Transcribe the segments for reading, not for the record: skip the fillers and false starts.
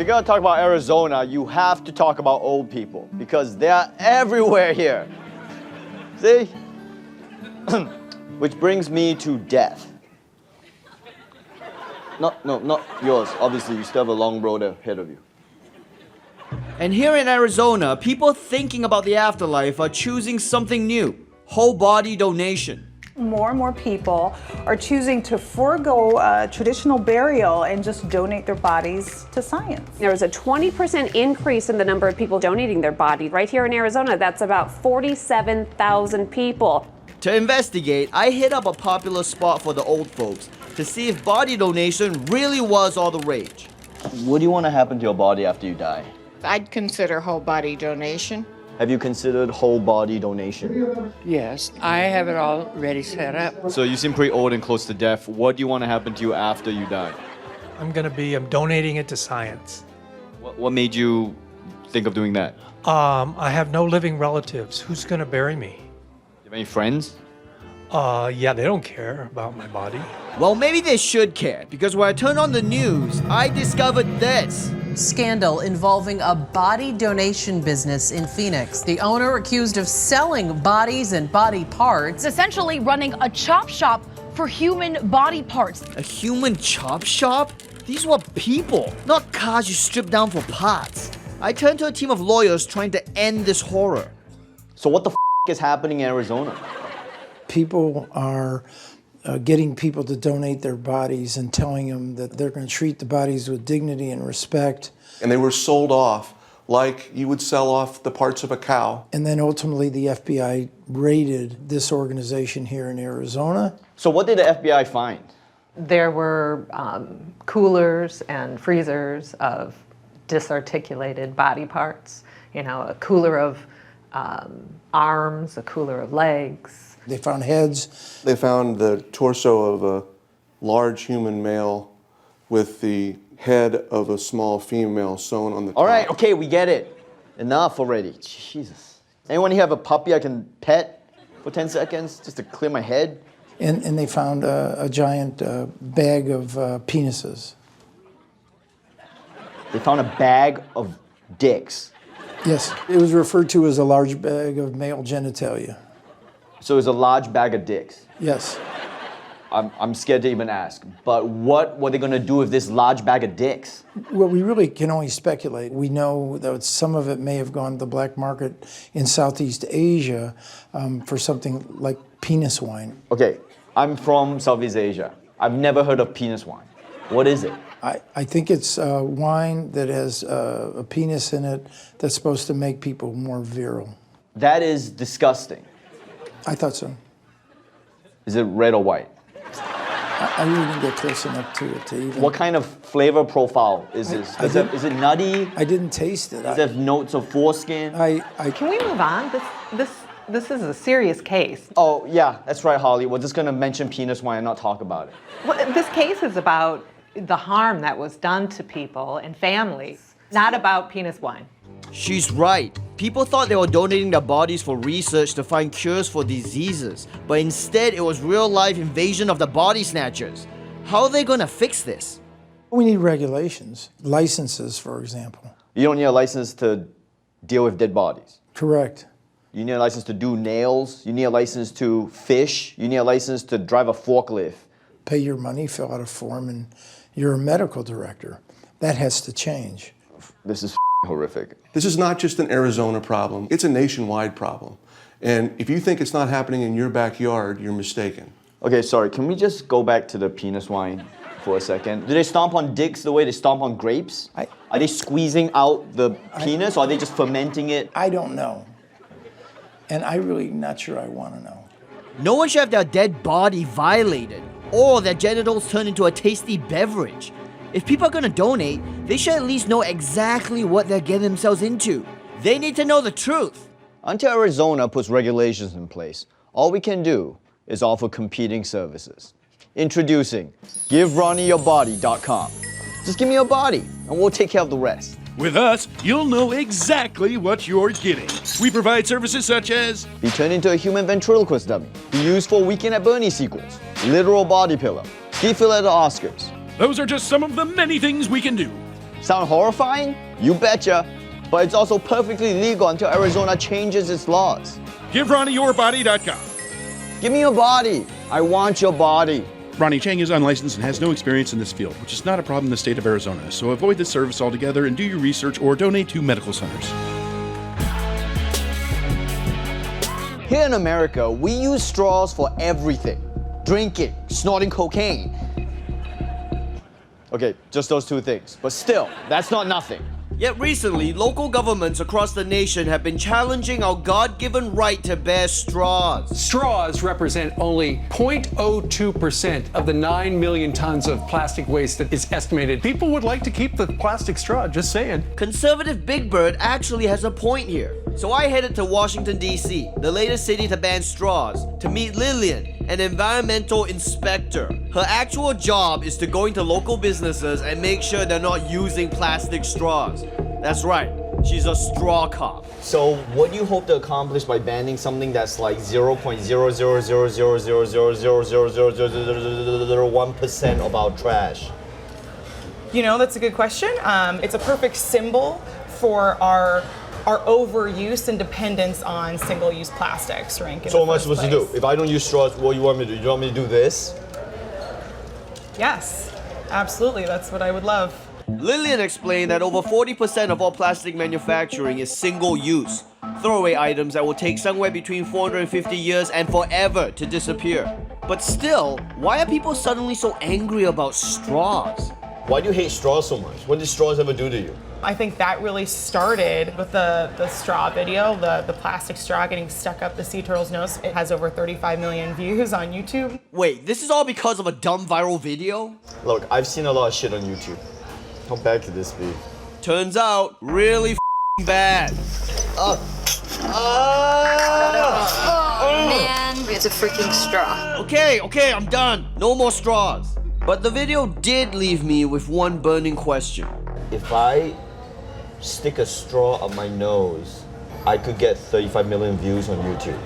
you're gonna talk about Arizona, you have to talk about old people because they're everywhere here. See? Which brings me to death. No, not yours. Obviously, you still have a long road ahead of you. And here in Arizona, people thinking about the afterlife are choosing something new: whole body donation. More and more people are choosing to forego traditional burial and just donate their bodies to science. There was a 20% increase in the number of people donating their body. Right here in Arizona, that's about 47,000 people. To investigate, I hit up a popular spot for the old folks to see if body donation really was all the rage. What do you want to happen to your body after you die? I'd consider whole body donation. Have you considered whole body donation? Yes, I have it already set up. So you seem pretty old and close to death. What do you want to happen to you after you die? I'm donating it to science. What made you think of doing that? I have no living relatives. Who's gonna bury me? You have any friends? Yeah, they don't care about my body. Well, maybe they should care, because when I turned on the news, I discovered this. Scandal involving a body donation business in Phoenix. The owner accused of selling bodies and body parts. Essentially running a chop shop for human body parts. A human chop shop? These were people, not cars you strip down for parts. I turned to a team of lawyers trying to end this horror. So what the is happening in Arizona? People are getting people to donate their bodies and telling them that they're going to treat the bodies with dignity and respect. And they were sold off like you would sell off the parts of a cow. And then ultimately the FBI raided this organization here in Arizona. So what did the FBI find? There were coolers and freezers of disarticulated body parts. You know, a cooler of arms, a cooler of legs. They found heads. They found the torso of a large human male with the head of a small female sewn on the top. All right, okay, we get it. Enough already. Jesus. Anyone here have a puppy I can pet for 10 seconds just to clear my head? And they found a giant bag of penises. They found a bag of dicks. Yes, it was referred to as a large bag of male genitalia. So it's a large bag of dicks. Yes. I'm scared to even ask. But what were they going to do with this large bag of dicks? Well, we really can only speculate. We know that some of it may have gone to the black market in Southeast Asia for something like penis wine. Okay, I'm from Southeast Asia. I've never heard of penis wine. What is it? I think it's wine that has a penis in it that's supposed to make people more virile. That is disgusting. I thought so. Is it red or white? I really didn't get close enough to it to even... What kind of flavor profile is this? Is it nutty? I didn't taste it. Does it have notes of foreskin? Can we move on? This is a serious case. Oh, yeah, that's right, Holly. We're just going to mention penis wine and not talk about it. Well, this case is about the harm that was done to people and families, not about penis wine. She's right. People thought they were donating their bodies for research to find cures for diseases, but instead it was real-life invasion of the body snatchers. How are they gonna fix this? We need regulations, licenses, for example. You don't need a license to deal with dead bodies. Correct. You need a license to do nails. You need a license to fish. You need a license to drive a forklift. Pay your money, fill out a form, and you're a medical director. That has to change. This is horrific. This is not just an Arizona problem. It's a nationwide problem. And if you think it's not happening in your backyard, you're mistaken. Okay, sorry. Can we just go back to the penis wine for a second? Do they stomp on dicks the way they stomp on grapes? Are they squeezing out the penis, or are they just fermenting it? I don't know. And I'm really not sure I want to know. No one should have their dead body violated, or their genitals turned into a tasty beverage. If people are gonna donate, they should at least know exactly what they're getting themselves into. They need to know the truth. Until Arizona puts regulations in place, all we can do is offer competing services. Introducing GiveRonnyYourBody.com. Just give me your body, and we'll take care of the rest. With us, you'll know exactly what you're getting. We provide services such as be turned into a human ventriloquist dummy, be used for Weekend at Bernie's sequels, literal body pillow, ski fill at the Oscars. Those are just some of the many things we can do. Sound horrifying? You betcha. But it's also perfectly legal until Arizona changes its laws. GiveRonnyYourBody.com. Give me your body. I want your body. Ronny Chieng is unlicensed and has no experience in this field, which is not a problem in the state of Arizona, so avoid this service altogether and do your research or donate to medical centers. Here in America, we use straws for everything. Drinking, snorting cocaine. Okay, just those two things. But still, that's not nothing. Yet recently, local governments across the nation have been challenging our God-given right to bear straws. Straws represent only 0.02% of the 9 million tons of plastic waste that is estimated. People would like to keep the plastic straw, just saying. Conservative Big Bird actually has a point here. So I headed to Washington, D.C., the latest city to ban straws, to meet Lillian, an environmental inspector. Her actual job is to go into local businesses and make sure they're not using plastic straws. That's right, she's a straw cop. So what do you hope to accomplish by banning something that's like 0.0000000000001% of our trash? You know, that's a good question. It's a perfect symbol for our overuse and dependence on single-use plastics, right? So what am I supposed to do? If I don't use straws, what do you want me to do? You want me to do this? Yes, absolutely. That's what I would love. Lillian explained that over 40% of all plastic manufacturing is single-use, throwaway items that will take somewhere between 450 years and forever to disappear. But still, why are people suddenly so angry about straws? Why do you hate straws so much? What did straws ever do to you? I think that really started with the straw video, the plastic straw getting stuck up the sea turtle's nose. It has over 35 million views on YouTube. Wait, this is all because of a dumb viral video? Look, I've seen a lot of shit on YouTube. How bad could this be? Turns out, really bad. Man, it's a freaking straw. Okay, I'm done. No more straws. But the video did leave me with one burning question. If I stick a straw up my nose, I could get 35 million views on YouTube.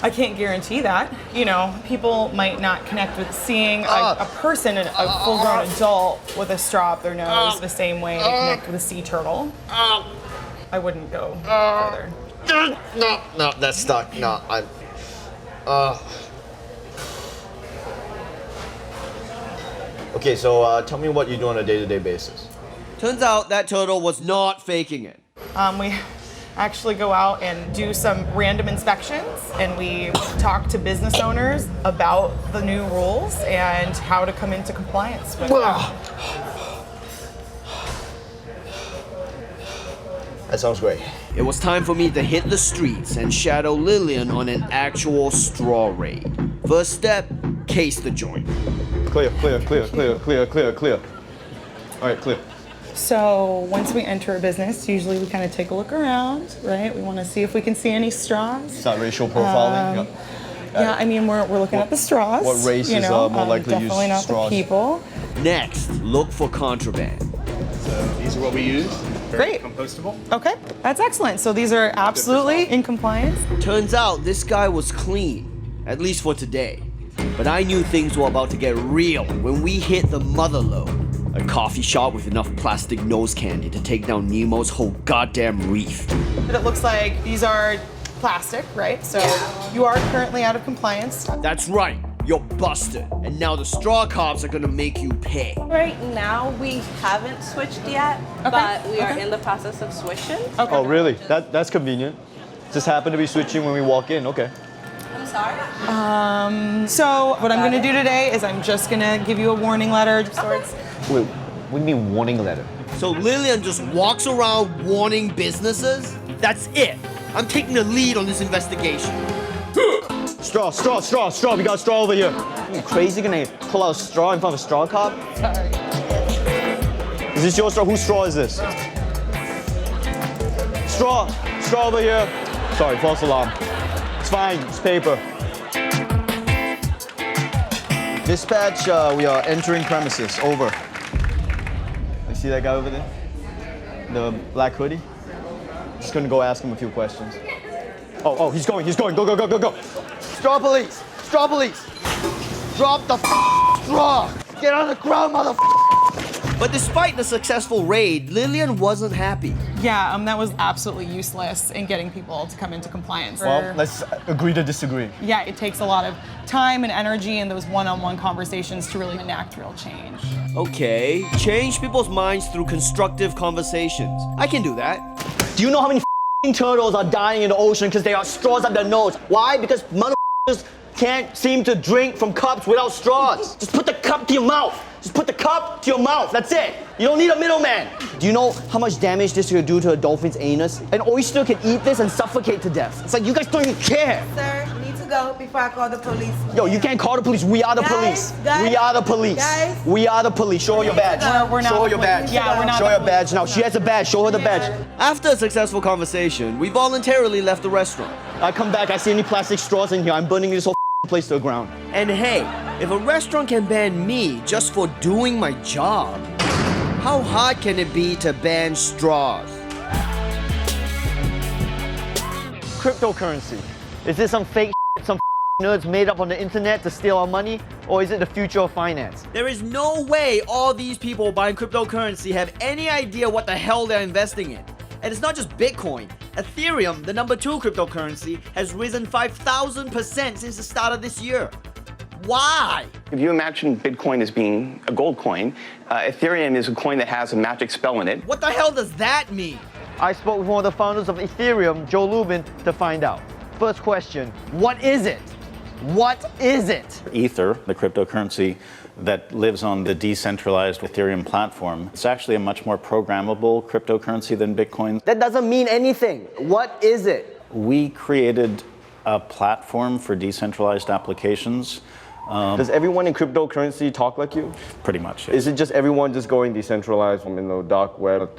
I can't guarantee that. You know, people might not connect with seeing a person, a full-grown adult with a straw up their nose the same way they connect with a sea turtle. I wouldn't go further. No, that's stuck. No, Okay, so tell me what you do on a day-to-day basis. Turns out that turtle was not faking it. We actually go out and do some random inspections, and we talk to business owners about the new rules and how to come into compliance with them. That sounds great. It was time for me to hit the streets and shadow Lillian on an actual straw raid. First step, case the joint. Clear. All right, clear. So once we enter a business, usually we kind of take a look around, right? We want to see if we can see any straws. Is that racial profiling? Yeah, I mean, we're looking at the straws. What race is more likely to use definitely not straws? the people. Next, look for contraband. So these are what we use. Very Great. compostable. Okay, that's excellent. So these are absolutely in compliance. Turns out this guy was clean, at least for today. But I knew things were about to get real when we hit the motherlode, a coffee shop with enough plastic nose candy to take down Nemo's whole goddamn reef. But it looks like these are plastic, right? So you are currently out of compliance. That's right, you're busted. And now the straw cops are gonna make you pay. Right now, we haven't switched yet, but we are in the process of switching. Okay. Oh, really? That's convenient. Just happen to be switching when we walk in. Okay. I'm sorry? So what I'm gonna do today is I'm just gonna give you a warning letter of sorts. Wait, what do you mean warning letter? So Lillian just walks around warning businesses? That's it. I'm taking the lead on this investigation. Straw. We got a straw over here. Are you crazy? Gonna pull out a straw in front of a straw cop? Sorry. Is this your straw? Whose straw is this? Straw over here. Sorry, false alarm. It's fine, it's paper. Dispatch, we are entering premises, over. You see that guy over there? The black hoodie? Just gonna go ask him a few questions. Oh, he's going, go. Straw police! Drop the straw! Get on the ground, motherfucker! But despite the successful raid, Lillian wasn't happy. Yeah, that was absolutely useless in getting people to come into compliance. Well, let's agree to disagree. Yeah, it takes a lot of time and energy and those one-on-one conversations to really enact real change. Okay, change people's minds through constructive conversations. I can do that. Do you know how many turtles are dying in the ocean because they got straws up their nose? Why? Because motherfuckers can't seem to drink from cups without straws. Just put the cup to your mouth. Just put the cup to your mouth. That's it. You don't need a middleman. Do you know how much damage this could do to a dolphin's anus? An oyster can eat this and suffocate to death. It's like you guys don't even care. Sir, need to go before I call the police. Yo, you can't call the police. We are the police. We are the police. We are the police. Show her your badge. We're not Show her the your police. badge. Yeah, we're not Show the her badge now. She has a badge. Show her the badge. After a successful conversation, we voluntarily left the restaurant. I come back. I see any plastic straws in here. I'm burning this whole place to the ground. And hey, if a restaurant can ban me just for doing my job, how hard can it be to ban straws? Cryptocurrency. Is this some fake some nerds made up on the internet to steal our money? Or is it the future of finance? There is no way all these people buying cryptocurrency have any idea what the hell they're investing in. And it's not just Bitcoin. Ethereum, the number 2 cryptocurrency, has risen 5,000% since the start of this year. Why? If you imagine Bitcoin as being a gold coin, Ethereum is a coin that has a magic spell in it. What the hell does that mean? I spoke with one of the founders of Ethereum, Joe Lubin, to find out. First question, what is it? What is it? Ether, the cryptocurrency that lives on the decentralized Ethereum platform, it's actually a much more programmable cryptocurrency than Bitcoin. That doesn't mean anything. What is it? We created a platform for decentralized applications. Does everyone in cryptocurrency talk like you? Pretty much, yes. Is it just everyone just going decentralized in the dark web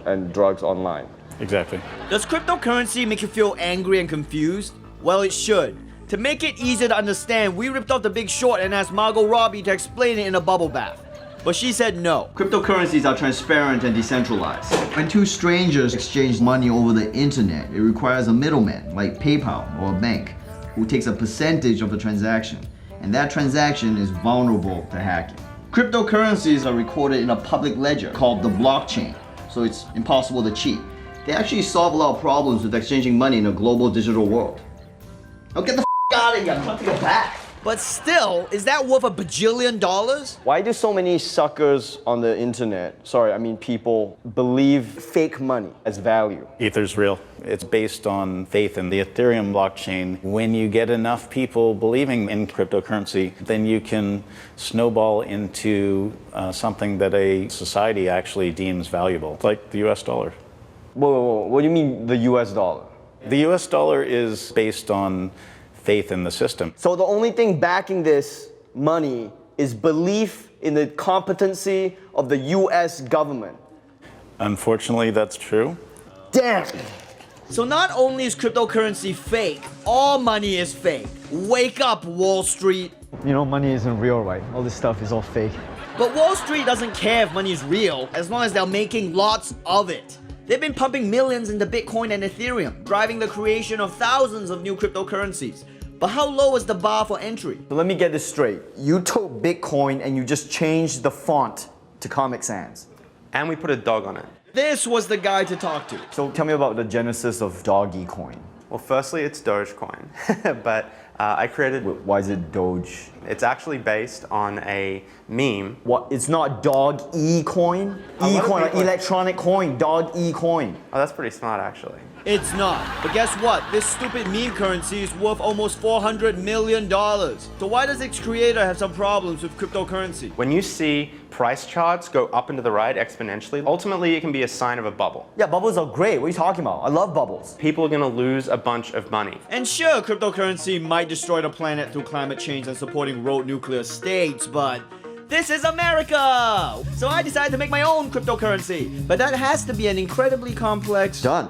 and drugs online? Exactly. Does cryptocurrency make you feel angry and confused? Well, it should. To make it easier to understand, we ripped off The Big Short and asked Margot Robbie to explain it in a bubble bath. But she said no. Cryptocurrencies are transparent and decentralized. When two strangers exchange money over the internet, it requires a middleman, like PayPal or a bank, who takes a percentage of the transaction. And that transaction is vulnerable to hacking. Cryptocurrencies are recorded in a public ledger called the blockchain, so it's impossible to cheat. They actually solve a lot of problems with exchanging money in a global digital world. Now get the out of here, I'm trying to get back. But still, is that worth $1 bajillion? Why do so many suckers on the internet, people, believe fake money as value? Ether's real. It's based on faith in the Ethereum blockchain. When you get enough people believing in cryptocurrency, then you can snowball into something that a society actually deems valuable, like the US dollar. Whoa, what do you mean the US dollar? The US dollar is based on faith in the system. So the only thing backing this money is belief in the competency of the US government. Unfortunately, that's true. Damn! So not only is cryptocurrency fake, all money is fake. Wake up, Wall Street. You know, money isn't real, right? All this stuff is all fake. But Wall Street doesn't care if money is real, as long as they're making lots of it. They've been pumping millions into Bitcoin and Ethereum, driving the creation of thousands of new cryptocurrencies. But how low is the bar for entry? So let me get this straight. You took Bitcoin and you just changed the font to Comic Sans. And we put a dog on it. This was the guy to talk to. So tell me about the genesis of Doggy Coin. Well, firstly, it's Dogecoin, but I created... Why is it Doge? It's actually based on a meme. What? It's not Dog E-Coin? E-Coin, like electronic coin, Dog E-Coin. Oh, that's pretty smart, actually. It's not. But guess what? This stupid meme currency is worth almost $400 million. So why does its creator have some problems with cryptocurrency? When you see price charts go up and to the right exponentially, ultimately it can be a sign of a bubble. Yeah, bubbles are great. What are you talking about? I love bubbles. People are going to lose a bunch of money. And sure, cryptocurrency might destroy the planet through climate change and supporting rogue nuclear states, but this is America! So I decided to make my own cryptocurrency. But that has to be an incredibly complex... Done.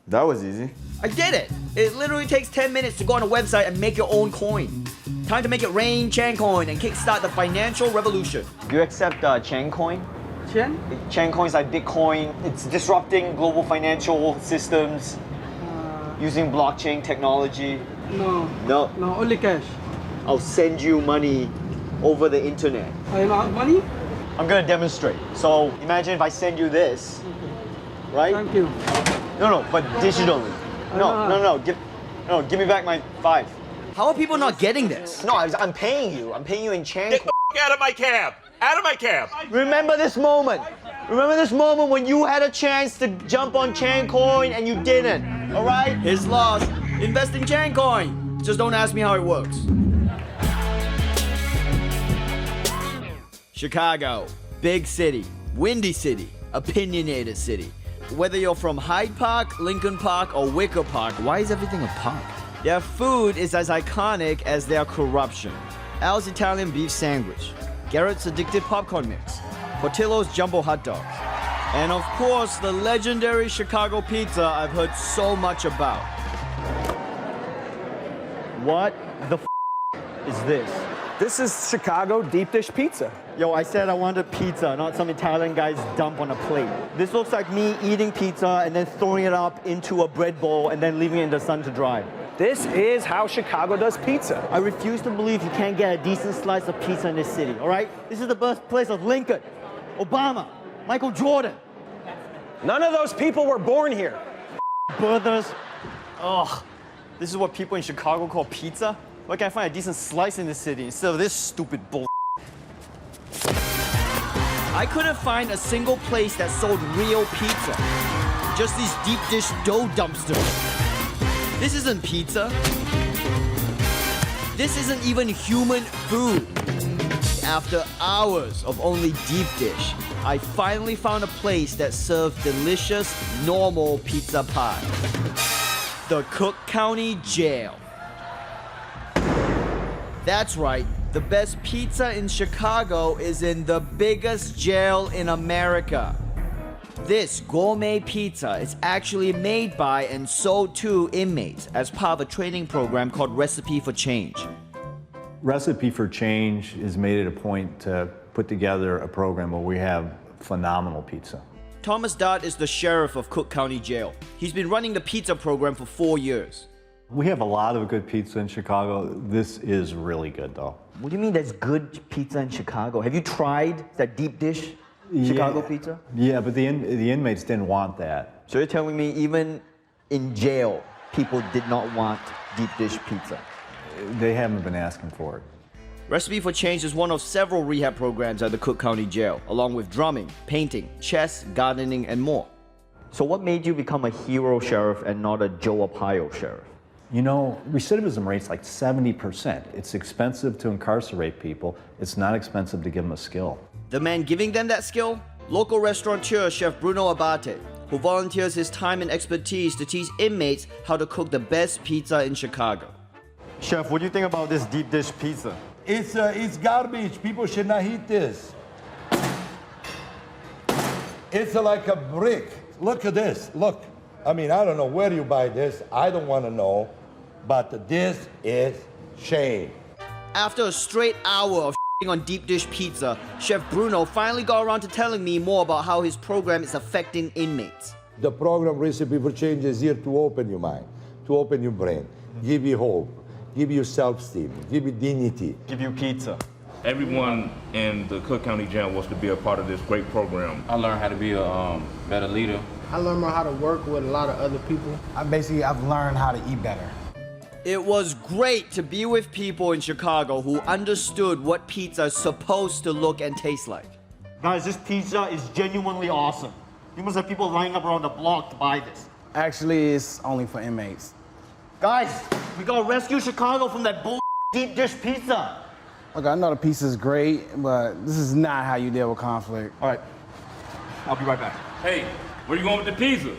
That was easy. I did it! It literally takes 10 minutes to go on a website and make your own coin. Time to make it rain Chieng coin and kickstart the financial revolution. Do you accept Chieng coin? Chieng? Chieng coin is like Bitcoin. It's disrupting global financial systems using blockchain technology. No. No? No, only cash. I'll send you money over the internet. I want money? I'm gonna demonstrate. So imagine if I send you this, right? Thank you. No, but digitally. No, give me back my 5. How are people not getting this? No, I'm paying you. I'm paying you in Chiang. Get the f*** out of my cab! Out of my cab! Remember this moment. Remember this moment when you had a chance to jump on Chiang Coin and you didn't. All right? His loss. Invest in Chiang Coin. Just don't ask me how it works. Chicago, big city, windy city, opinionated city. Whether you're from Hyde Park, Lincoln Park, or Wicker Park, why is everything a park? Their food is as iconic as their corruption. Al's Italian beef sandwich, Garrett's addictive popcorn mix, Portillo's jumbo hot dogs, and of course the legendary Chicago pizza I've heard so much about. What the f is this? This is Chicago deep dish pizza. Yo, I said I wanted pizza, not some Italian guy's dump on a plate. This looks like me eating pizza and then throwing it up into a bread bowl and then leaving it in the sun to dry. This is how Chicago does pizza. I refuse to believe you can't get a decent slice of pizza in this city, all right? This is the birthplace of Lincoln, Obama, Michael Jordan. None of those people were born here. Birthers. Ugh. This is what people in Chicago call pizza? Where can I find a decent slice in this city instead of this stupid bull? I couldn't find a single place that sold real pizza. Just these deep dish dough dumpsters. This isn't pizza. This isn't even human food. After hours of only deep dish, I finally found a place that served delicious, normal pizza pie. The Cook County Jail. That's right, the best pizza in Chicago is in the biggest jail in America. This gourmet pizza is actually made by and sold to inmates as part of a training program called Recipe for Change. Recipe for Change is made it a point to put together a program where we have phenomenal pizza. Thomas Dodd is the sheriff of Cook County Jail. He's been running the pizza program for 4 years. We have a lot of good pizza in Chicago. This is really good, though. What do you mean there's good pizza in Chicago? Have you tried that deep dish Chicago pizza? Yeah, but the inmates didn't want that. So you're telling me even in jail, people did not want deep dish pizza? They haven't been asking for it. Recipe for Change is one of several rehab programs at the Cook County Jail, along with drumming, painting, chess, gardening, and more. So what made you become a hero sheriff and not a Joe Arpaio sheriff? You know, recidivism rate's like 70%. It's expensive to incarcerate people. It's not expensive to give them a skill. The man giving them that skill? Local restaurateur Chef Bruno Abate, who volunteers his time and expertise to teach inmates how to cook the best pizza in Chicago. Chef, what do you think about this deep dish pizza? It's garbage. People should not eat this. It's like a brick. Look at this. Look. I mean, I don't know where you buy this. I don't want to know. But this is shame. After a straight hour of on deep dish pizza, Chef Bruno finally got around to telling me more about how his program is affecting inmates. The program Recipe for Change is here to open your mind, to open your brain, give you hope, give you self-esteem, give you dignity. Give you pizza. Everyone in the Cook County Jail wants to be a part of this great program. I learned how to be a better leader. I learned how to work with a lot of other people. I've learned how to eat better. It was great to be with people in Chicago who understood what pizza is supposed to look and taste like. Guys, this pizza is genuinely awesome. You must have people lining up around the block to buy this. Actually, it's only for inmates. Guys, we gotta rescue Chicago from that bull deep dish pizza. Okay, I know the pizza's great, but this is not how you deal with conflict. All right, I'll be right back. Hey, where you going with the pizza?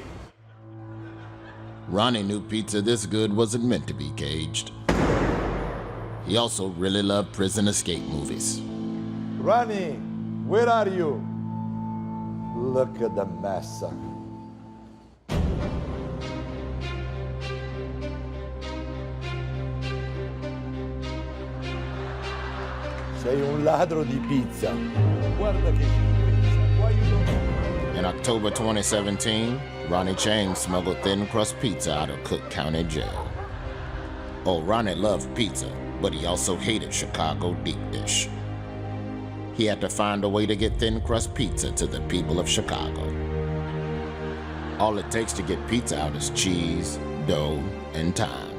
Ronnie knew pizza this good wasn't meant to be caged. He also really loved prison escape movies. Ronnie, where are you? Look at the mess. Sei un ladro di pizza. Guarda che pizza. Why you don't... In October 2017, Ronny Chieng smuggled thin crust pizza out of Cook County Jail. Oh, Ronnie loved pizza, but he also hated Chicago deep dish. he had to find a way to get thin crust pizza to the people of Chicago. All it takes to get pizza out is cheese, dough, and time.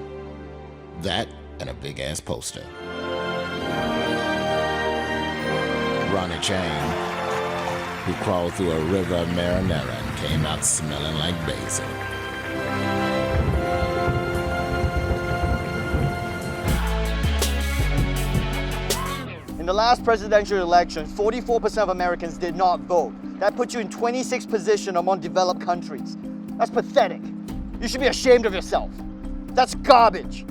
That and a big ass poster. Ronny Chieng, who crawled through a river of marinara and came out smelling like basil. In the last presidential election, 44% of Americans did not vote. That puts you in 26th position among developed countries. That's pathetic. You should be ashamed of yourself. That's garbage.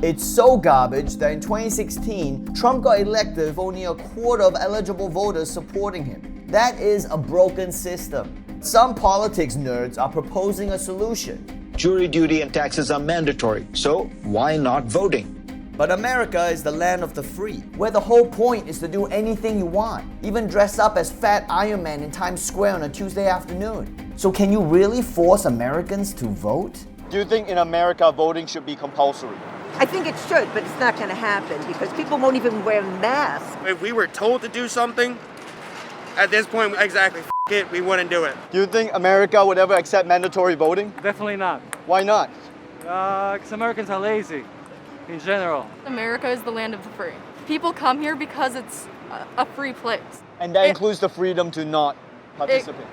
It's so garbage that in 2016, Trump got elected with only a quarter of eligible voters supporting him. That is a broken system. Some politics nerds are proposing a solution. Jury duty and taxes are mandatory, so why not voting? But America is the land of the free, where the whole point is to do anything you want, even dress up as Fat Iron Man in Times Square on a Tuesday afternoon. So can you really force Americans to vote? Do you think in America voting should be compulsory? I think it should, but it's not going to happen because people won't even wear masks. If we were told to do something, at this point, exactly, it, we wouldn't do it. Do you think America would ever accept mandatory voting? Definitely not. Why not? Because Americans are lazy, in general. America is the land of the free. People come here because it's a free place. And that includes the freedom to not participate?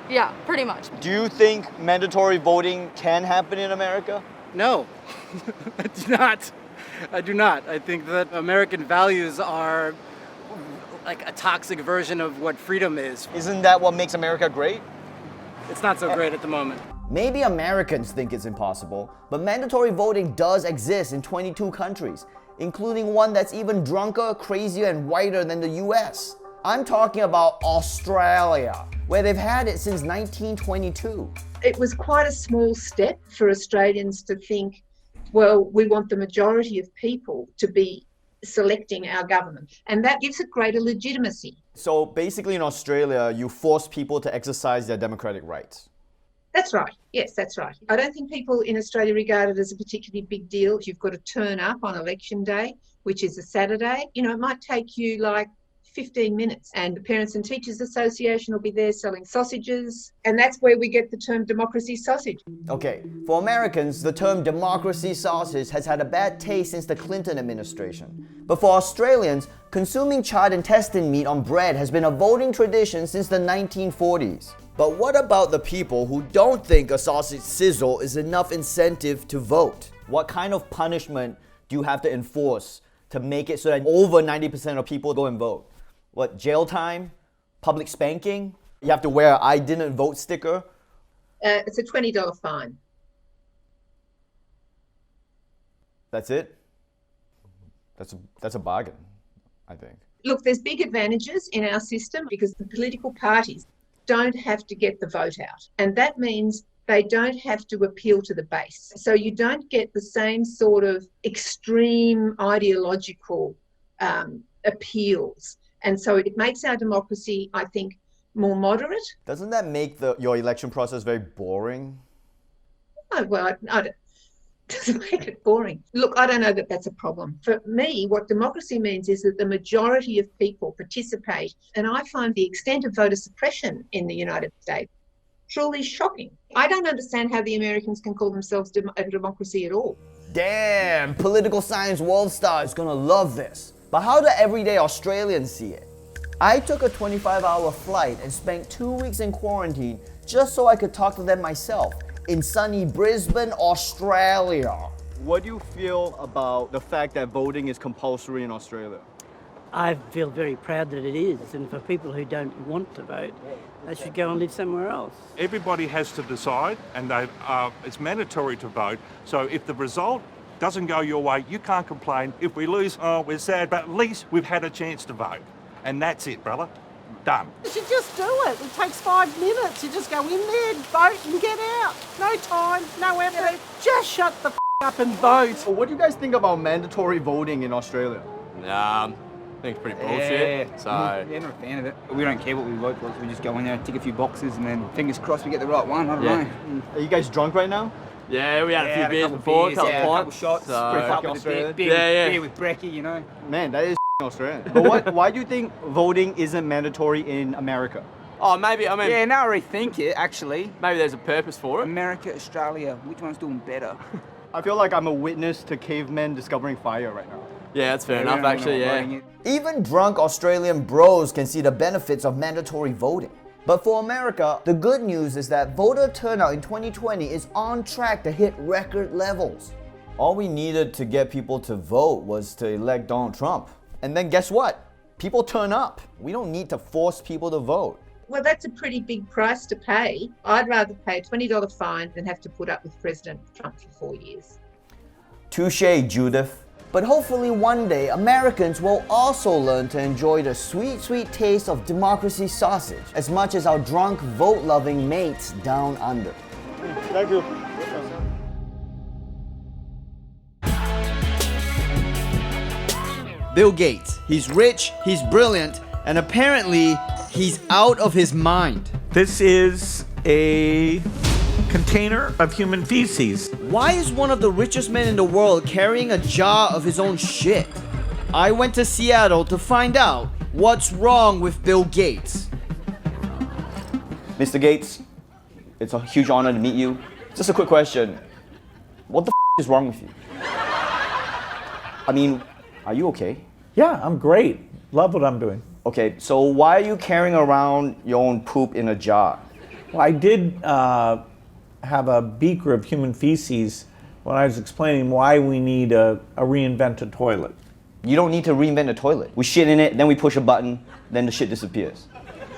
Yeah, pretty much. Do you think mandatory voting can happen in America? No, I do not. I do not. I think that American values are like a toxic version of what freedom is. Isn't that what makes America great? It's not so great at the moment. Maybe Americans think it's impossible, but mandatory voting does exist in 22 countries, including one that's even drunker, crazier, and whiter than the US. I'm talking about Australia, where they've had it since 1922. It was quite a small step for Australians to think, well, we want the majority of people to be selecting our government. And that gives it greater legitimacy. So basically in Australia, you force people to exercise their democratic rights. That's right. Yes, that's right. I don't think people in Australia regard it as a particularly big deal. You've got to turn up on election day, which is a Saturday. You know, it might take you like 15 minutes and the Parents and Teachers Association will be there selling sausages, and that's where we get the term democracy sausage. Okay, for Americans, the term democracy sausage has had a bad taste since the Clinton administration. But for Australians, consuming charred intestine meat on bread has been a voting tradition since the 1940s. But what about the people who don't think a sausage sizzle is enough incentive to vote? What kind of punishment do you have to enforce to make it so that over 90% of people go and vote? What, jail time? Public spanking? You have to wear an I didn't vote sticker? It's a $20 fine. That's it? That's a bargain, I think. Look, there's big advantages in our system because the political parties don't have to get the vote out. And that means they don't have to appeal to the base. So you don't get the same sort of extreme ideological appeals. And so it makes our democracy, I think, more moderate. Doesn't that make your election process very boring? Oh, well, I don't, doesn't make it boring. Look, I don't know that that's a problem. For me, what democracy means is that the majority of people participate. And I find the extent of voter suppression in the United States truly shocking. I don't understand how the Americans can call themselves a democracy at all. Damn, political science world star is gonna love this. But how do everyday Australians see it? I took a 25-hour flight and spent 2 weeks in quarantine just so I could talk to them myself in sunny Brisbane, Australia. What do you feel about the fact that voting is compulsory in Australia? I feel very proud that it is, and for people who don't want to vote, they should go and live somewhere else. Everybody has to decide, and it's mandatory to vote. So if the result doesn't go your way, you can't complain. If we lose, we're sad, but at least we've had a chance to vote. And that's it, brother. Done. You should just do it. It takes 5 minutes. You just go in there, vote and get out. No time, no effort. Just shut the up and vote. So what do you guys think about mandatory voting in Australia? I think it's pretty bullshit. Yeah. So Yeah, not a fan of it. We don't care what we vote for, so we just go in there, tick a few boxes, and then fingers crossed we get the right one. I don't know. Are you guys drunk right now? yeah, we had a few beers before, a couple a couple pints. shots, So beer with brekkie, you know. Man, that is Australian. But why do you think voting isn't mandatory in America? Oh, maybe, I mean... Yeah, now I rethink it, actually. Maybe there's a purpose for it. America, Australia, which one's doing better? I feel like I'm a witness to cavemen discovering fire right now. Yeah, that's fair enough, actually, yeah. Even drunk Australian bros can see the benefits of mandatory voting. But for America, the good news is that voter turnout in 2020 is on track to hit record levels. All we needed to get people to vote was to elect Donald Trump. And then guess what? People turn up. We don't need to force people to vote. Well, that's a pretty big price to pay. I'd rather pay a $20 fine than have to put up with President Trump for 4 years. Touché, Judith. But hopefully one day, Americans will also learn to enjoy the sweet, sweet taste of democracy sausage as much as our drunk, vote-loving mates down under. Thank you. Bill Gates. He's rich, he's brilliant, and apparently he's out of his mind. This is a container of human feces. Why is one of the richest men in the world carrying a jar of his own shit? I went to Seattle to find out what's wrong with Bill Gates. Mr. Gates, it's a huge honor to meet you. Just a quick question. What the is wrong with you? I mean, are you okay? Yeah, I'm great. Love what I'm doing. Okay, so why are you carrying around your own poop in a jar? Well, I did have a beaker of human feces when I was explaining why we need a reinvented toilet. You don't need to reinvent a toilet. We shit in it, then we push a button, then the shit disappears.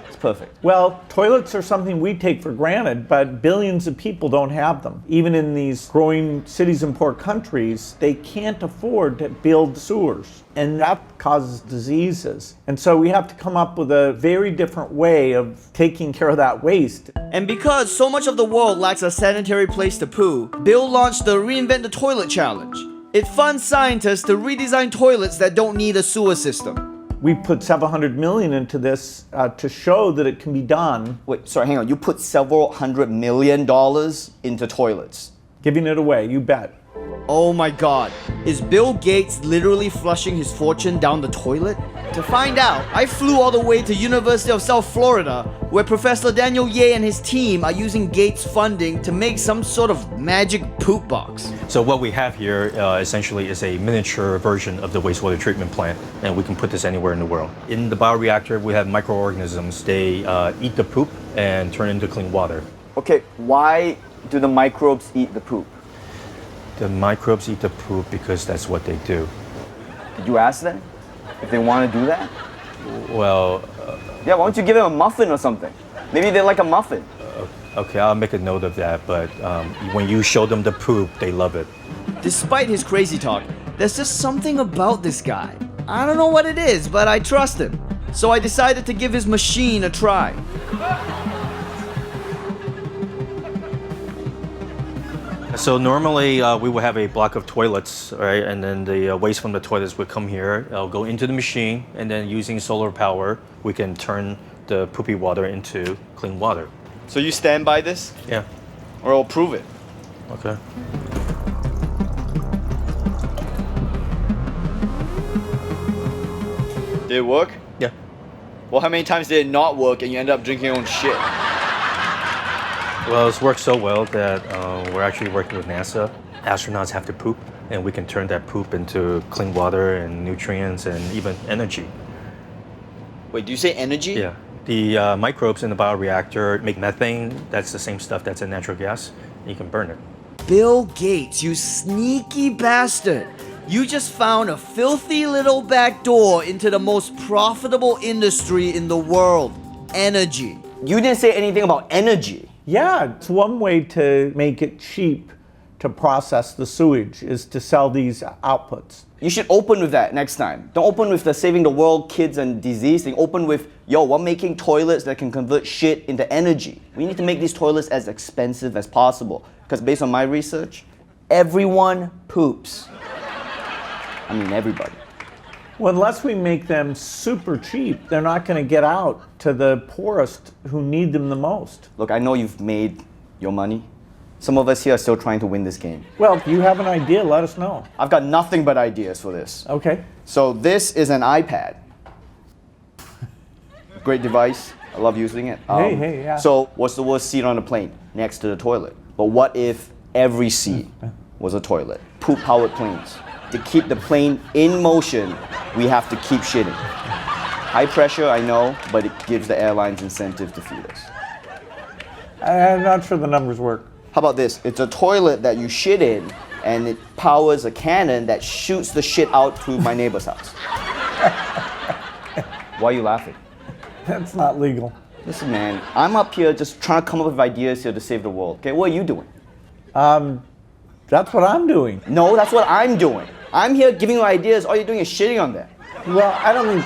It's perfect. Well, toilets are something we take for granted, but billions of people don't have them. Even in these growing cities and poor countries, they can't afford to build sewers, and that causes diseases. And so we have to come up with a very different way of taking care of that waste. And because so much of the world lacks a sanitary place to poo, Bill launched the Reinvent the Toilet Challenge. It funds scientists to redesign toilets that don't need a sewer system. We put several $100 million into this to show that it can be done. Wait, sorry, hang on. You put several $100 million into toilets? Giving it away, you bet. Oh my god, is Bill Gates literally flushing his fortune down the toilet? To find out, I flew all the way to University of South Florida, where Professor Daniel Ye and his team are using Gates funding to make some sort of magic poop box. So what we have here essentially is a miniature version of the wastewater treatment plant, and we can put this anywhere in the world. In the bioreactor, we have microorganisms. They eat the poop and turn into clean water. Okay, why do the microbes eat the poop? The microbes eat the poop because that's what they do. Did you ask them if they want to do that? Well... yeah, why don't you give them a muffin or something? Maybe they like a muffin. Okay, I'll make a note of that, but when you show them the poop, they love it. Despite his crazy talk, there's just something about this guy. I don't know what it is, but I trust him. So I decided to give his machine a try. So normally we would have a block of toilets, right? And then the waste from the toilets would come here. It'll go into the machine, and then using solar power, we can turn the poopy water into clean water. So you stand by this? Yeah. Or I'll prove it. Okay. Did it work? Yeah. Well, how many times did it not work and you end up drinking your own shit? Well, it's worked so well that we're actually working with NASA. Astronauts have to poop, and we can turn that poop into clean water and nutrients and even energy. Wait, do you say energy? Yeah. The microbes in the bioreactor make methane. That's the same stuff that's in natural gas. You can burn it. Bill Gates, you sneaky bastard. You just found a filthy little back door into the most profitable industry in the world. Energy. You didn't say anything about energy. Yeah, it's one way to make it cheap to process the sewage is to sell these outputs. You should open with that next time. Don't open with the saving the world, kids and disease thing. Open with, yo, we're making toilets that can convert shit into energy. We need to make these toilets as expensive as possible. Because based on my research, everyone poops. I mean, everybody. Well, unless we make them super cheap, they're not going to get out to the poorest who need them the most. Look, I know you've made your money, Some of us here are still trying to win this game. Well, if you have an idea, let us know. I've got nothing but ideas for this. Okay. So this is an iPad. Great device. I love using it. Yeah. So what's the worst seat on a plane? Next to the toilet. But what if every seat was a toilet? Poop-powered planes. To keep the plane in motion, we have to keep shitting. High pressure, I know, but it gives the airlines incentive to feed us. I'm not sure the numbers work. How about this? It's a toilet that you shit in, and it powers a cannon that shoots the shit out to my neighbor's house. Why are you laughing? That's not legal. Listen, man, I'm up here just trying to come up with ideas here to save the world. Okay, what are you doing? That's what I'm doing. No, that's what I'm doing. I'm here giving you ideas. All you're doing is shitting on them. Well, I don't think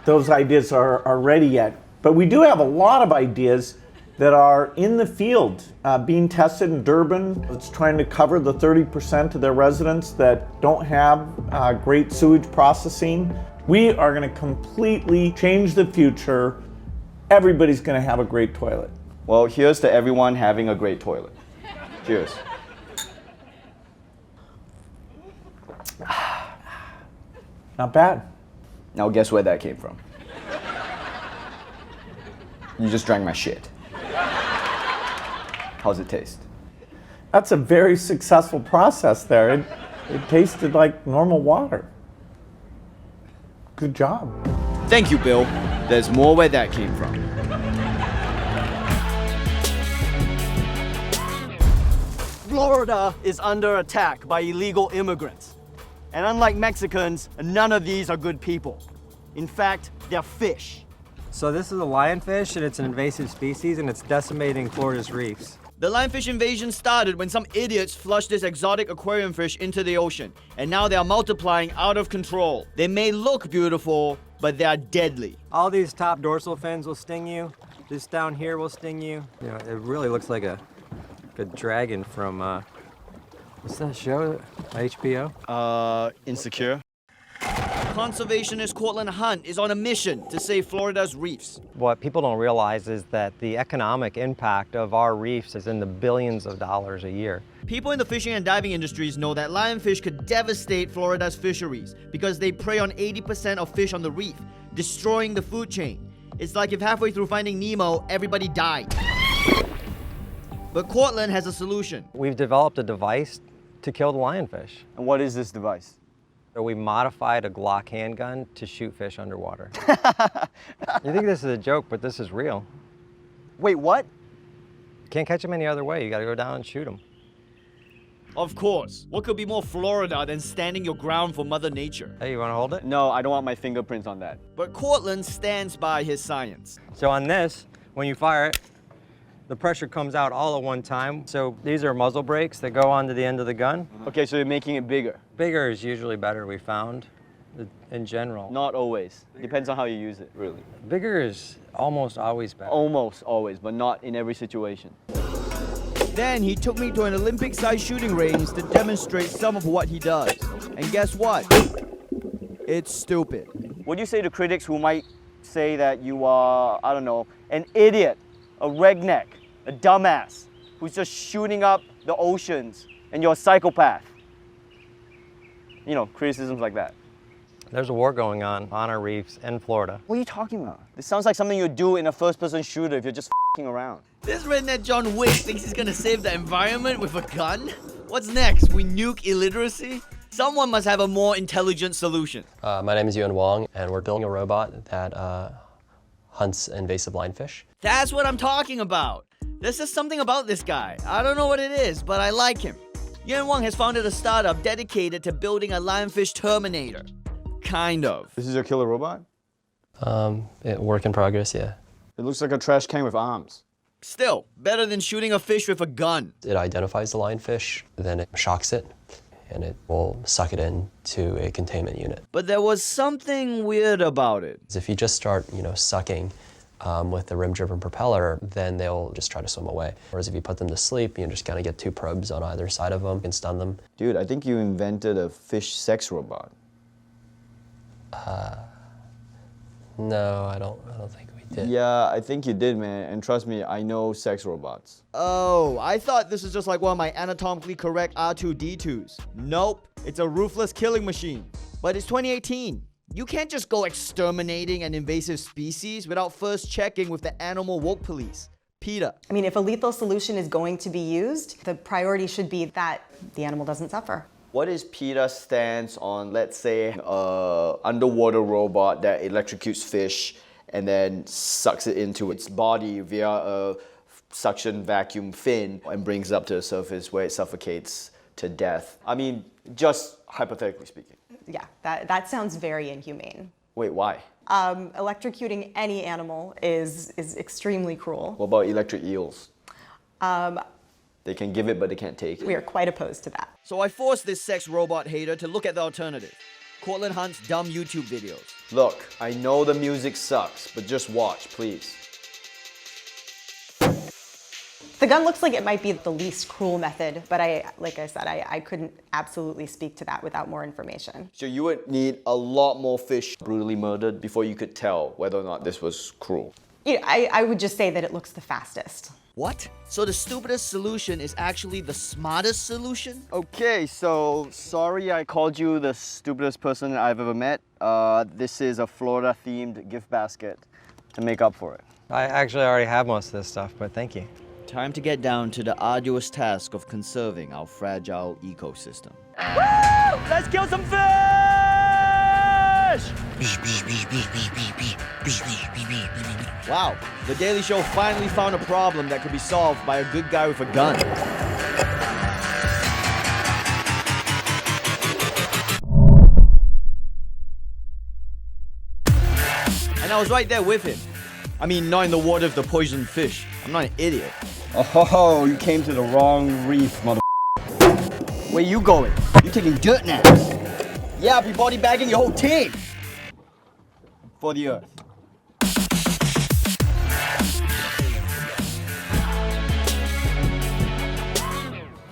those ideas are ready yet, but we do have a lot of ideas that are in the field being tested in Durban. It's trying to cover the 30% of their residents that don't have great sewage processing. We are going to completely change the future. Everybody's going to have a great toilet. Well, here's to everyone having a great toilet. Cheers. Not bad. Now guess where that came from? You just drank my shit. How's it taste? That's a very successful process there. It tasted like normal water. Good job. Thank you, Bill. There's more where that came from. Florida is under attack by illegal immigrants. And unlike Mexicans, none of these are good people. In fact, they're fish. So this is a lionfish, and it's an invasive species, and it's decimating Florida's reefs. The lionfish invasion started when some idiots flushed this exotic aquarium fish into the ocean, and now they are multiplying out of control. They may look beautiful, but they are deadly. All these top dorsal fins will sting you. This down here will sting you. You know, it really looks like a dragon from, what's that show? HBO? Insecure. Conservationist Cortland Hunt is on a mission to save Florida's reefs. What people don't realize is that the economic impact of our reefs is in the billions of dollars a year. People in the fishing and diving industries know that lionfish could devastate Florida's fisheries because they prey on 80% of fish on the reef, destroying the food chain. It's like if halfway through Finding Nemo, everybody died. But Cortland has a solution. We've developed a device to kill the lionfish. And what is this device? So we modified a Glock handgun to shoot fish underwater. You think this is a joke, but this is real. Wait, what? Can't catch them any other way. You gotta go down and shoot them. Of course. What could be more Florida than standing your ground for Mother Nature? Hey, you wanna hold it? No, I don't want my fingerprints on that. But Cortland stands by his science. So on this, when you fire it, the pressure comes out all at one time. So these are muzzle brakes that go onto the end of the gun. Okay, so you're making it bigger. Bigger is usually better, we found, in general. Not always. Depends on how you use it, really. Bigger is almost always better. Almost always, but not in every situation. Then he took me to an Olympic-sized shooting range to demonstrate some of what he does. And guess what? It's stupid. What do you say to critics who might say that you are, I don't know, an idiot, a redneck, a dumbass, who's just shooting up the oceans, and you're a psychopath? You know, criticisms like that. There's a war going on our reefs in Florida. What are you talking about? This sounds like something you'd do in a first-person shooter if you're just f***ing around. This redneck John Wick thinks he's gonna save the environment with a gun? What's next? We nuke illiteracy? Someone must have a more intelligent solution. My name is Yuan Wong, and we're building a robot that hunts invasive lionfish. That's what I'm talking about. There's just something about this guy. I don't know what it is, but I like him. Yuan Wang has founded a startup dedicated to building a lionfish terminator. Kind of. This is your killer robot? Work in progress, yeah. It looks like a trash can with arms. Still, better than shooting a fish with a gun. It identifies the lionfish, then it shocks it, and it will suck it into a containment unit. But there was something weird about it. If you just start, sucking with the rim-driven propeller, then they'll just try to swim away. Whereas if you put them to sleep, you just kind of get two probes on either side of them and stun them. Dude, I think you invented a fish sex robot. No, I don't think we did. Yeah, I think you did, man. And trust me, I know sex robots. Oh, I thought this is just like one of my anatomically correct R2-D2s. Nope, it's a ruthless killing machine. But it's 2018. You can't just go exterminating an invasive species without first checking with the animal woke police. PETA. I mean, if a lethal solution is going to be used, the priority should be that the animal doesn't suffer. What is PETA's stance on, let's say, underwater robot that electrocutes fish and then sucks it into its body via a suction vacuum fin and brings it up to the surface where it suffocates to death? I mean, just hypothetically speaking. Yeah, that sounds very inhumane. Wait, why? Electrocuting any animal is extremely cruel. What about electric eels? They can give it, but they can't take it. We are quite opposed to that. So I forced this sex robot hater to look at the alternative. Cortland Hunt's dumb YouTube videos. Look, I know the music sucks, but just watch, please. The gun looks like it might be the least cruel method, but like I said, I couldn't absolutely speak to that without more information. So you would need a lot more fish brutally murdered before you could tell whether or not this was cruel. You know, I would just say that it looks the fastest. What? So the stupidest solution is actually the smartest solution? Okay, so sorry I called you the stupidest person I've ever met. This is a Florida-themed gift basket to make up for it. I actually already have most of this stuff, but thank you. Time to get down to the arduous task of conserving our fragile ecosystem. Woo! Let's kill some fish! Wow, the Daily Show finally found a problem that could be solved by a good guy with a gun. And I was right there with him. I mean, not in the water with the poisoned fish. I'm not an idiot. Oh, you came to the wrong reef, mother. Where you going? You taking dirt naps? Yeah, I'll be body bagging your whole team. For the earth.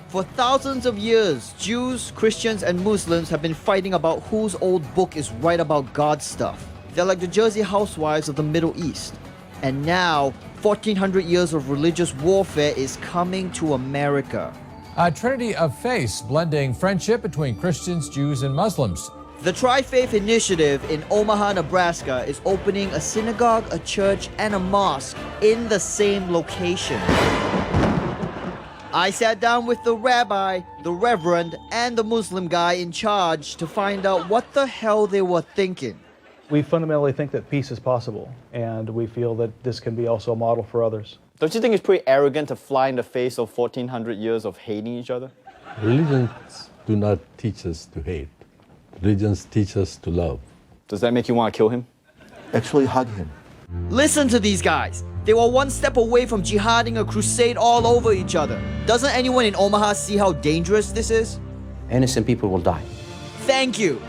For thousands of years, Jews, Christians, and Muslims have been fighting about whose old book is right about God stuff. They're like the Jersey housewives of the Middle East. And now, 1400 years of religious warfare is coming to America. A trinity of faiths blending friendship between Christians, Jews, and Muslims. The Tri-Faith Initiative in Omaha, Nebraska is opening a synagogue, a church, and a mosque in the same location. I sat down with the rabbi, the reverend, and the Muslim guy in charge to find out what the hell they were thinking. We fundamentally think that peace is possible, and we feel that this can be also a model for others. Don't you think it's pretty arrogant to fly in the face of 1400 years of hating each other? Religions do not teach us to hate. Religions teach us to love. Does that make you want to kill him? Actually hug him. Listen to these guys. They were one step away from jihading a crusade all over each other. Doesn't anyone in Omaha see how dangerous this is? Innocent people will die. Thank you.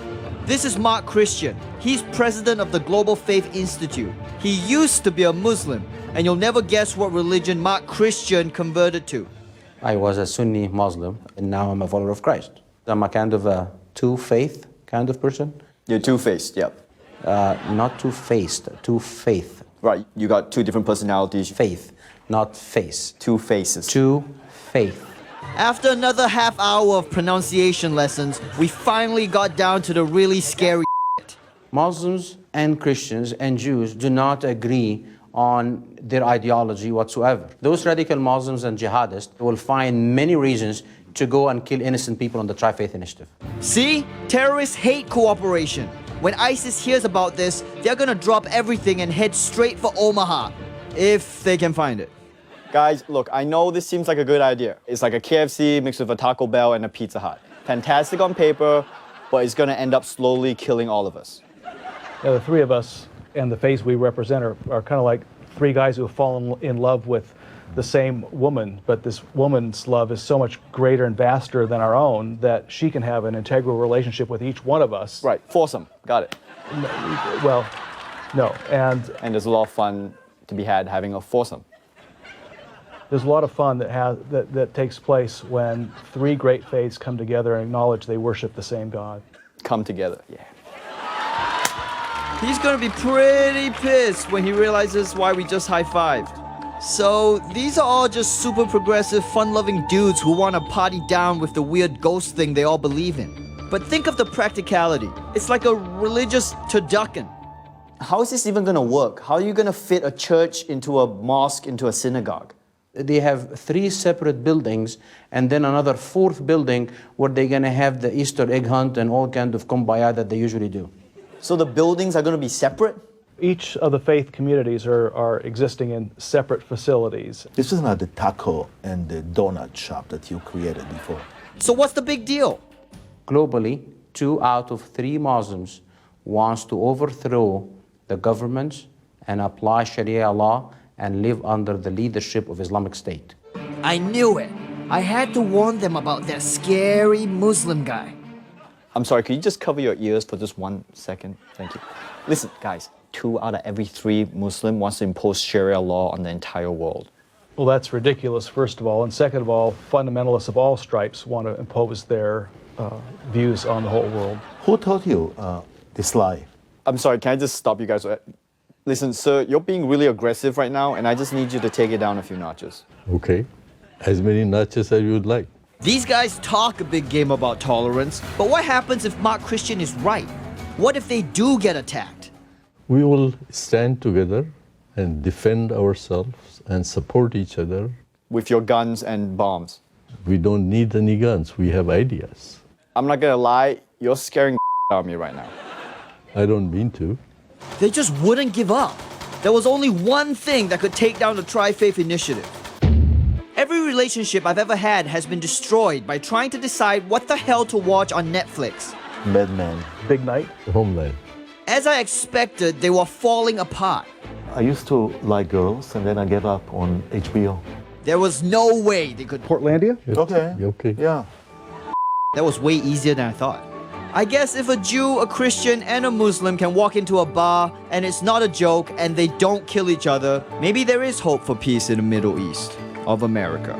This is Mark Christian. He's president of the Global Faith Institute. He used to be a Muslim, and you'll never guess what religion Mark Christian converted to. I was a Sunni Muslim, and now I'm a follower of Christ. I'm a kind of a two-faith kind of person. You're two-faced, yep. Not two-faced, two-faith. Right, you got two different personalities. Faith, not face. Two faces. Two-faith. After another half hour of pronunciation lessons, we finally got down to the really scary shit. Muslims and Christians and Jews do not agree on their ideology whatsoever. Those radical Muslims and jihadists will find many reasons to go and kill innocent people on the Tri-Faith Initiative. See? Terrorists hate cooperation. When ISIS hears about this, they're gonna drop everything and head straight for Omaha. If they can find it. Guys, look, I know this seems like a good idea. It's like a KFC mixed with a Taco Bell and a Pizza Hut. Fantastic on paper, but it's gonna end up slowly killing all of us. Now, the three of us and the faith we represent are kind of like three guys who have fallen in love with the same woman, but this woman's love is so much greater and vaster than our own that she can have an integral relationship with each one of us. Right, foursome, got it. Well, no, and there's a lot of fun to be had having a foursome. There's a lot of fun that takes place when three great faiths come together and acknowledge they worship the same God. Come together, yeah. He's gonna be pretty pissed when he realizes why we just high-fived. So, these are all just super progressive, fun-loving dudes who want to party down with the weird ghost thing they all believe in. But think of the practicality. It's like a religious turducken. How is this even gonna work? How are you gonna fit a church into a mosque, into a synagogue? They have 3 separate buildings and then another 4th building where they're going to have the Easter egg hunt and all kind of kumbaya that they usually do. So the buildings are going to be separate? Each of the faith communities are existing in separate facilities. This is not the taco and the donut shop that you created before. So what's the big deal? Globally, 2 out of 3 Muslims wants to overthrow the governments and apply Sharia law and live under the leadership of Islamic State. I knew it. I had to warn them about that scary Muslim guy. I'm sorry, could you just cover your ears for just 1 second? Thank you. Listen, guys, 2 out of every 3 Muslim wants to impose Sharia law on the entire world. Well, that's ridiculous, first of all. And second of all, fundamentalists of all stripes want to impose their views on the whole world. Who taught you this lie? I'm sorry, can I just stop you guys? Listen, sir, you're being really aggressive right now, and I just need you to take it down a few notches. Okay, as many notches as you would like. These guys talk a big game about tolerance, but what happens if Mark Christian is right? What if they do get attacked? We will stand together and defend ourselves and support each other. With your guns and bombs. We don't need any guns, we have ideas. I'm not gonna lie, you're scaring out of me right now. I don't mean to. They just wouldn't give up. There was only one thing that could take down the Tri-Faith Initiative. Every relationship I've ever had has been destroyed by trying to decide what the hell to watch on Netflix. Mad Men. Big Night. Homeland. As I expected, they were falling apart. I used to like girls and then I gave up on HBO. There was no way they could... Portlandia? Okay. Okay. Yeah. That was way easier than I thought. I guess if a Jew, a Christian, and a Muslim can walk into a bar and it's not a joke and they don't kill each other, maybe there is hope for peace in the Middle East of America.